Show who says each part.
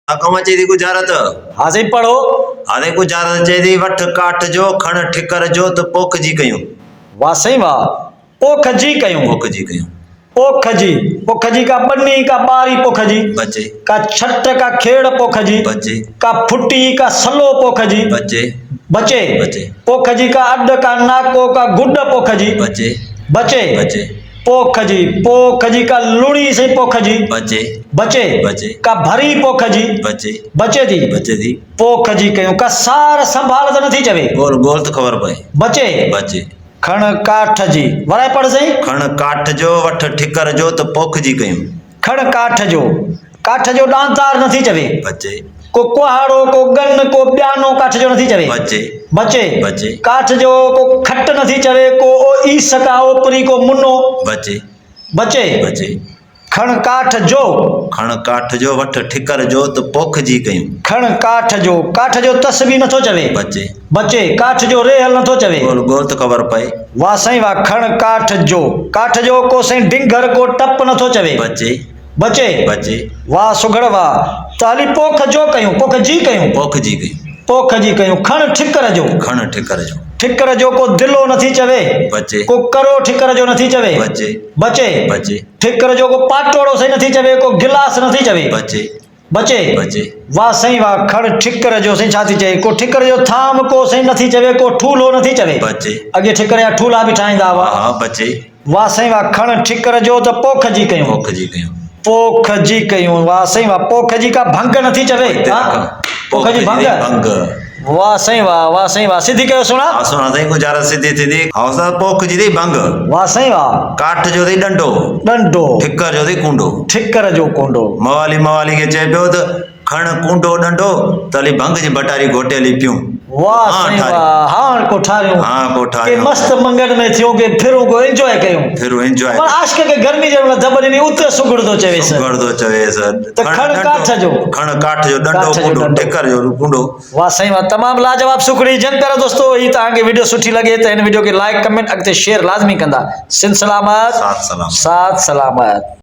Speaker 1: कम चई गुजारत
Speaker 2: हाँ सही पढ़ो।
Speaker 1: हाणे गुजारत चई वठ काठ जो खण ठिकर जो त पोख जी कयूं।
Speaker 2: वाह सही वाह। पोख जी कयूं।
Speaker 1: पोख जी कयूं।
Speaker 2: पोख जी का बन्नी का बारी पोख जी
Speaker 1: बचे
Speaker 2: का छट का खेड़ पोख जी
Speaker 1: बचे
Speaker 2: का फुटी का सलो पोख जी
Speaker 1: बचे
Speaker 2: बचे
Speaker 1: बचे
Speaker 2: पोख जी का अड का नाको का गुड पोख जी
Speaker 1: बचे
Speaker 2: बचे
Speaker 1: बचे
Speaker 2: पोख जी का लुणी से पोख जी
Speaker 1: बचे
Speaker 2: बचे
Speaker 1: बचे
Speaker 2: का भरी पोख जी
Speaker 1: बचे
Speaker 2: बचे थी
Speaker 1: बचे थी
Speaker 2: पोख जी कयूं का सार संभाल तो नथी चवे
Speaker 1: गोल गोल तो खबर पए
Speaker 2: बचे
Speaker 1: बचे
Speaker 2: खण काठ जी वराए पढ़ सही।
Speaker 1: खण काठ जो वठ ठिकर जो त पोख जी कयूं।
Speaker 2: खण काठ जो डांतार नथी चवे
Speaker 1: बचे
Speaker 2: को कुहाड़ो को गन को ब्यानो काठ जो नथी चवे
Speaker 1: बचे
Speaker 2: बचे
Speaker 1: बचे
Speaker 2: काठ जो को खट नथी चवे को ओ ईस का ओपरी को मुन्नो
Speaker 1: बचे
Speaker 2: बचे
Speaker 1: बचे
Speaker 2: खण काठ जो
Speaker 1: वठ ठिकर जो त पोख जी कयूं।
Speaker 2: खण काठ जो तस भी नथो चवे
Speaker 1: बचे
Speaker 2: बचे काठ जो रेहल नथो चवे
Speaker 1: गोल गोल तो खबर पए
Speaker 2: वाह सही वाह। खण काठ जो को सही डिंगर को टप नथो चवे
Speaker 1: बचे
Speaker 2: बचे
Speaker 1: बचे
Speaker 2: वाह सुघड़ वाह। ताली पोख जो कयूं पोख जी कयूं
Speaker 1: पोख जी कयूं।
Speaker 2: पोख जी कयूं। खण ठिकर जो ठिकर जो को दिलो नथी चवे
Speaker 1: बचे
Speaker 2: को करो ठिकर जो नथी चवे
Speaker 1: बचे
Speaker 2: बचे
Speaker 1: बचे
Speaker 2: ठिकर जो को पाटोड़ो सही नथी चवे को गिलास नथी चवे
Speaker 1: बचे
Speaker 2: बचे
Speaker 1: बचे
Speaker 2: वाह सही वाह। खण ठिकर जो सही छा थी चवे को ठिकर जो थाम को सही नथी चवे को ठूलो नथी चवे
Speaker 1: बचे
Speaker 2: अगे ठिकर या ठूला भी ठाहींदा हुआ।
Speaker 1: हाँ बचे
Speaker 2: वाह सही वाह। खण ठिकर जो त पोख जी कयूं पोख जी कयूं। वाह सही वाह। पोख जी का भंग नथी चवे पोख जी भंग वाह सही वाह सिद्धी कयो सुना
Speaker 1: सुना सही गुजारत सिद्धी थी हौसला पोख जी दी भंग
Speaker 2: वाह सही वाह।
Speaker 1: काठ जो थी डंडो ठिकर जो थी कूंडो मवाली के चए पियो त खण कूंडो डंडो तली भंग जी बटारी घोटे हली पियूं।
Speaker 2: वाह सही वाह। हाँ कोठारियूं के मस्त मंगन में थियो के फिरू को एंजॉय कयूं पर आशिक के गर्मी जे जबर नी उते सुगड़दो चवेस त खण काठ जो डंडो कूंडो ठिकर जो कूंडो। वाह सही वाह। तमाम लाजवाब सुखड़ी जन प्यारा दोस्तों ई ताके वीडियो सुठी लगे त इन वीडियो के लाइक कमेंट अगते शेयर लाजमी कंदा। सिंध सलामत साथ सलामत।